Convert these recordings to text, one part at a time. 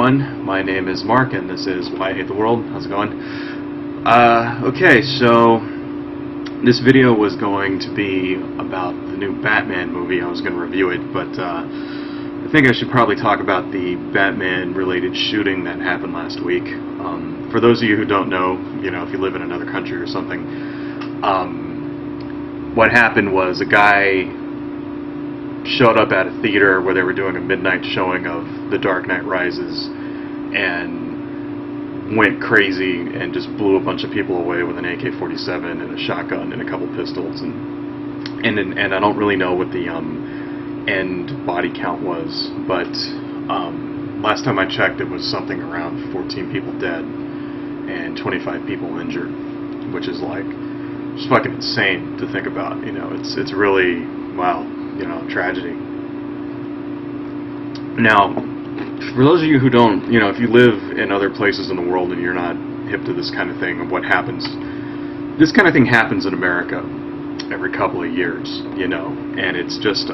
everyone. My name is Mark, and this is Why I Hate the World. How's it going? Okay, so this video was going to be about the new Batman movie. I was going to review it, but I think I should probably talk about the Batman-related shooting that happened last week. For those of you who don't know, if you live in another country or something, what happened was a guy showed up at a theater where they were doing a midnight showing of The Dark Knight Rises and went crazy and just blew a bunch of people away with an AK-47 and a shotgun and a couple pistols, and I don't really know what the end body count was, but last time I checked it was something around 14 people dead and 25 people injured, which is like just fucking insane to think about. It's really, wow, tragedy. Now, for those of you who don't, if you live in other places in the world and you're not hip to this kind of thing, of what happens, this kind of thing happens in America every couple of years, and it's just,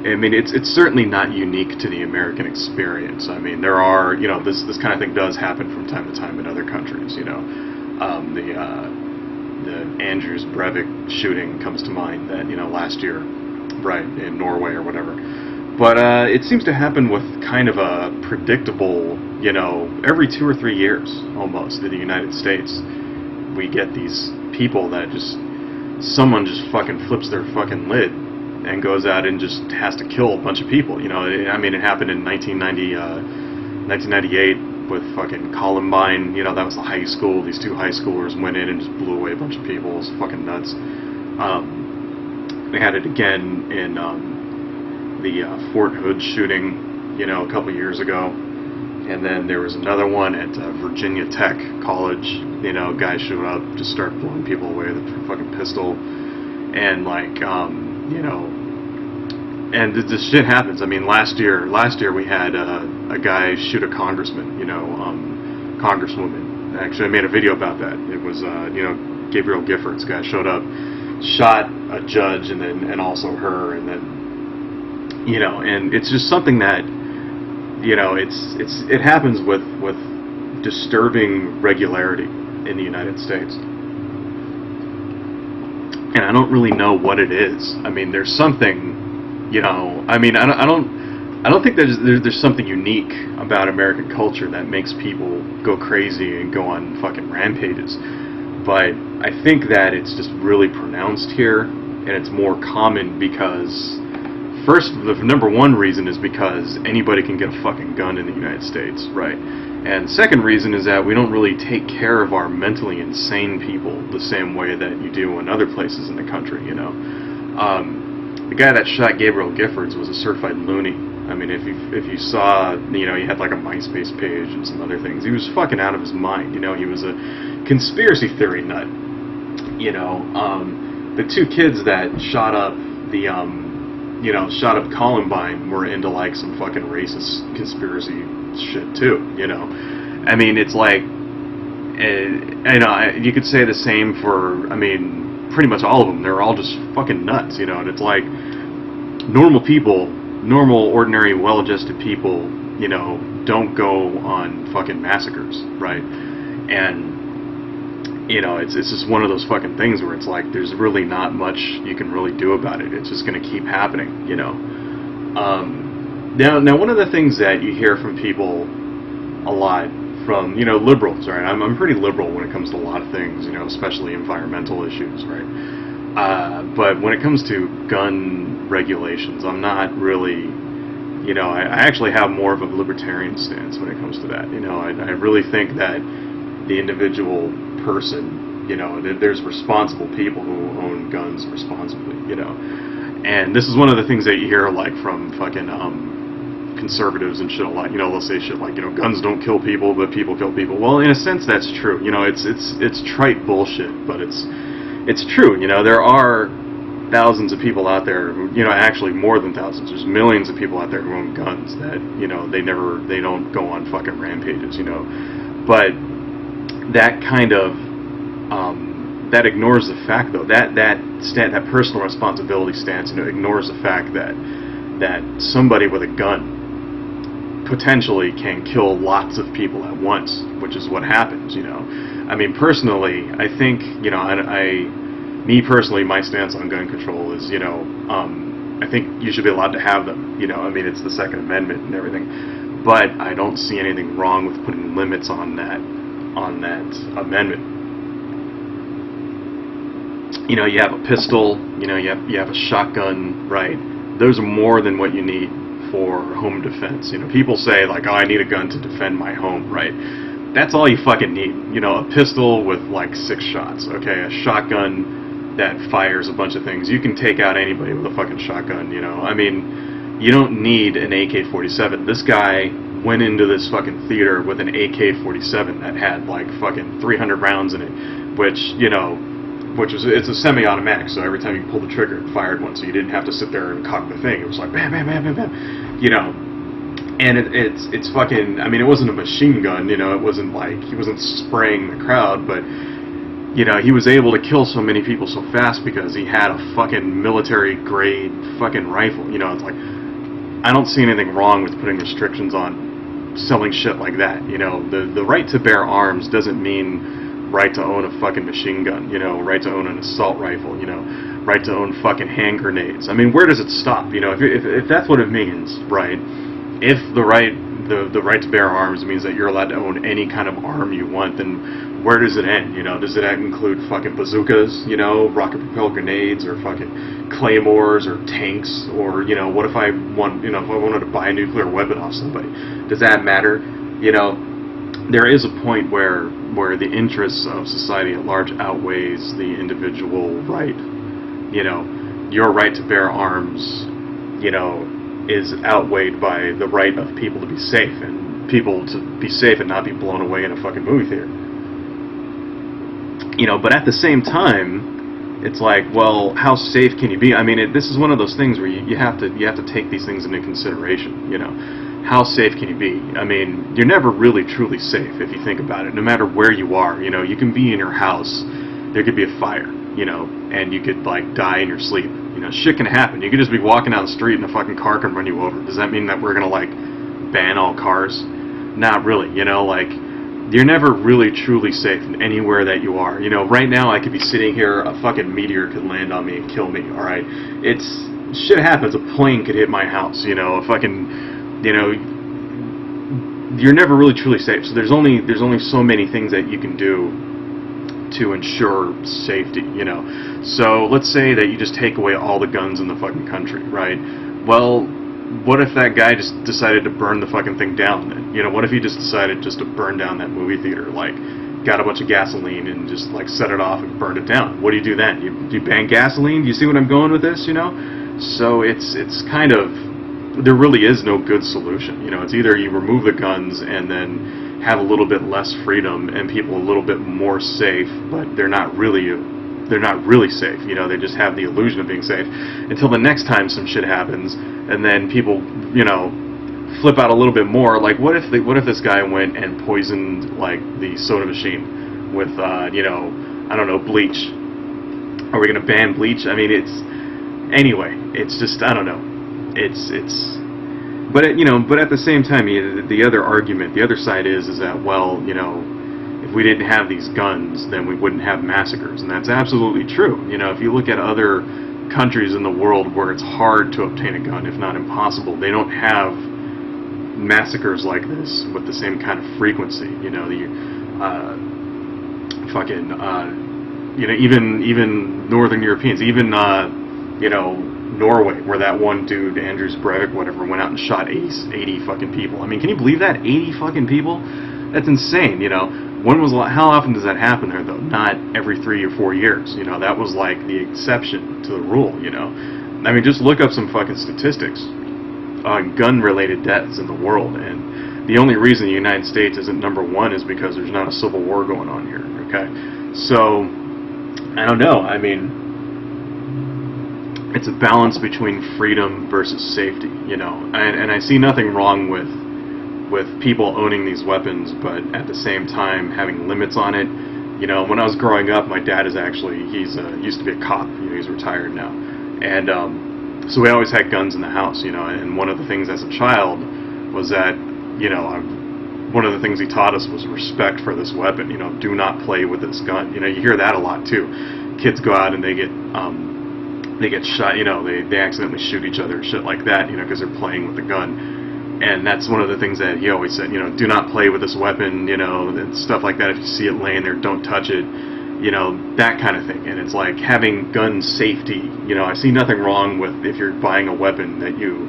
it's certainly not unique to the American experience. There are, this kind of thing does happen from time to time in other countries, the Andrews Breivik shooting comes to mind that, last year, right, in Norway or whatever. But it seems to happen with kind of a predictable, every 2 or 3 years, almost, in the United States. We get these people that someone just fucking flips their fucking lid and goes out and just has to kill a bunch of people. It happened in 1998 with fucking Columbine. That was the high school. These 2 high schoolers went in and just blew away a bunch of people. It was fucking nuts. They had it again in the Fort Hood shooting, a couple years ago. And then there was another one at Virginia Tech College. Guys showed up, just started blowing people away with a fucking pistol. And and this shit happens. Last year we had a guy shoot a congressman, congresswoman. Actually, I made a video about that. It was, Gabriel Giffords. Guy showed up, shot a judge, and also her, and then, and it's just something that, it happens with disturbing regularity in the United States. And I don't really know what it is. There's something, I don't think there's something unique about American culture that makes people go crazy and go on fucking rampages. But I think that it's just really pronounced here, and it's more common because, first, the number one reason is because anybody can get a fucking gun in the United States, right? And the second reason is that we don't really take care of our mentally insane people the same way that you do in other places in the country, The guy that shot Gabriel Giffords was a certified loony. If you saw, he had like a MySpace page and some other things. He was fucking out of his mind, He was a conspiracy theory nut, The 2 kids that shot up shot up Columbine were into like some fucking racist conspiracy shit too, It's like, you could say the same for, pretty much all of them. They're all just fucking nuts, and it's like normal people, ordinary, well-adjusted people, don't go on fucking massacres, right? And it's just one of those fucking things where it's like there's really not much you can really do about it. It's just going to keep happening, Now one of the things that you hear from people a lot, from liberals, right? I'm pretty liberal when it comes to a lot of things, especially environmental issues, right? But when it comes to gun regulations, I'm not really, I actually have more of a libertarian stance when it comes to that. I really think that the individual person, there's responsible people who own guns responsibly, And this is one of the things that you hear, like, from fucking conservatives and shit a lot. They'll say shit like, guns don't kill people, but people kill people. Well, in a sense, that's true. It's trite bullshit, but it's true. There are thousands of people out there who, actually more than thousands. There's millions of people out there who own guns that, they don't go on fucking rampages, But that kind of, that ignores the fact, though, that personal responsibility stance, ignores the fact that somebody with a gun potentially can kill lots of people at once, which is what happens, you know. I mean, personally, I think, you know, me personally, my stance on gun control is, you know, I think you should be allowed to have them, you know. I mean, it's the Second Amendment and everything, but I don't see anything wrong with putting limits on that amendment. You know, you have a pistol, you know, you have a shotgun, right? Those are more than what you need for home defense. You know, people say like, oh, I need a gun to defend my home, right? That's all you fucking need. You know, a pistol with like 6 shots, okay? A shotgun that fires a bunch of things. You can take out anybody with a fucking shotgun, you know? I mean, you don't need an AK-47. This guy went into this fucking theater with an AK-47 that had like fucking 300 rounds in it, which, you know, it's a semi-automatic, so every time you pulled the trigger, it fired one, so you didn't have to sit there and cock the thing. It was like bam, bam, bam, bam, bam, you know. And it's fucking. I mean, it wasn't a machine gun, you know. It wasn't like he wasn't spraying the crowd, but you know, he was able to kill so many people so fast because he had a fucking military-grade fucking rifle. You know, it's like I don't see anything wrong with putting restrictions on selling shit like that. You know, the right to bear arms doesn't mean right to own a fucking machine gun, you know, right to own an assault rifle, you know, right to own fucking hand grenades. I mean, where does it stop? You know, if that's what it means, right? If the right to bear arms means that you're allowed to own any kind of arm you want, then where does it end? You know, does it include fucking bazookas, you know, rocket-propelled grenades, or fucking claymores, or tanks, or, you know, what if I wanted to buy a nuclear weapon off somebody? Does that matter? You know, there is a point where the interests of society at large outweighs the individual right. You know, your right to bear arms, you know, is outweighed by the right of people to be safe, and people to be safe and not be blown away in a fucking movie theater. You know, but at the same time, it's like, well, how safe can you be? I mean, this is one of those things where you have to take these things into consideration, you know. How safe can you be? I mean, you're never really truly safe if you think about it, no matter where you are. You know, you can be in your house, there could be a fire, you know, and you could, like, die in your sleep. You know, shit can happen. You could just be walking down the street and a fucking car can run you over. Does that mean that we're gonna, like, ban all cars? Not really, you know, like, you're never really truly safe anywhere that you are. You know, right now I could be sitting here, a fucking meteor could land on me and kill me, alright? Shit happens, a plane could hit my house, you know, a fucking... You know, you're never really truly safe. So there's only so many things that you can do to ensure safety, you know. So let's say that you just take away all the guns in the fucking country, right? Well, what if that guy just decided to burn the fucking thing down then? You know, what if he just decided just to burn down that movie theater, like got a bunch of gasoline and just like set it off and burned it down? What do you do then? You ban gasoline? Do you see what I'm going with this, you know? So it's kind of, there really is no good solution. You know, it's either you remove the guns and then have a little bit less freedom and people a little bit more safe, but they're not really safe. You know, they just have the illusion of being safe until the next time some shit happens, and then people, you know, flip out a little bit more. Like, what if this guy went and poisoned like the soda machine with, you know, I don't know, bleach? Are we gonna ban bleach? I mean, it's just, I don't know. But at the same time, the other argument, the other side is that, well, you know, if we didn't have these guns, then we wouldn't have massacres, and that's absolutely true. You know, if you look at other countries in the world where it's hard to obtain a gun, if not impossible, they don't have massacres like this with the same kind of frequency. You know, you know, even Northern Europeans, even you know, Norway, where that one dude, Anders Breivik, whatever, went out and shot 80 fucking people. I mean, can you believe that? 80 fucking people? That's insane, you know. How often does that happen there, though? Not every 3 or 4 years, you know. That was like the exception to the rule, you know. I mean, just look up some fucking statistics on gun-related deaths in the world, and the only reason the United States isn't #1 is because there's not a civil war going on here, okay? So, I don't know, I mean, it's a balance between freedom versus safety, you know, and I see nothing wrong with people owning these weapons, but at the same time having limits on it. You know, when I was growing up, my dad used to be a cop, you know, he's retired now, and so we always had guns in the house, you know, and one of the things as a child was that you know, one of the things he taught us was respect for this weapon. You know, do not play with this gun. You know, you hear that a lot too. Kids go out and they get shot. You know, they accidentally shoot each other, shit like that. You know, because they're playing with the gun. And that's one of the things that he always said. You know, do not play with this weapon. You know, and stuff like that. If you see it laying there, don't touch it. You know, that kind of thing. And it's like having gun safety. You know, I see nothing wrong with if you're buying a weapon that you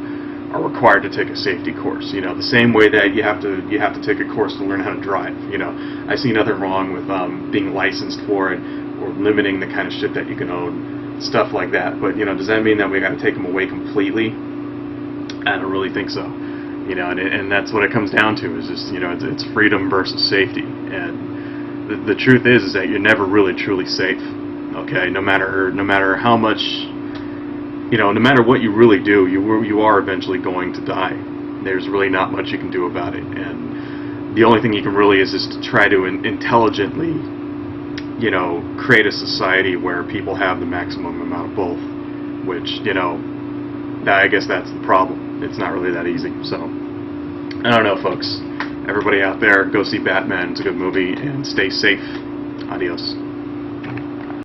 are required to take a safety course. You know, the same way that you have to take a course to learn how to drive. You know, I see nothing wrong with being licensed for it or limiting the kind of shit that you can own, stuff like that. But you know, does that mean that we got to take them away completely? I don't really think so. You know, and that's what it comes down to, is just, you know, it's freedom versus safety. And the truth is that you're never really truly safe. Okay, no matter how much, you know, no matter what you really do, you are eventually going to die. There's really not much you can do about it. And the only thing you can really is just to try to intelligently, you know, create a society where people have the maximum amount of both. Which, you know, I guess that's the problem. It's not really that easy. So, I don't know, folks. Everybody out there, go see Batman. It's a good movie, and stay safe. Adios.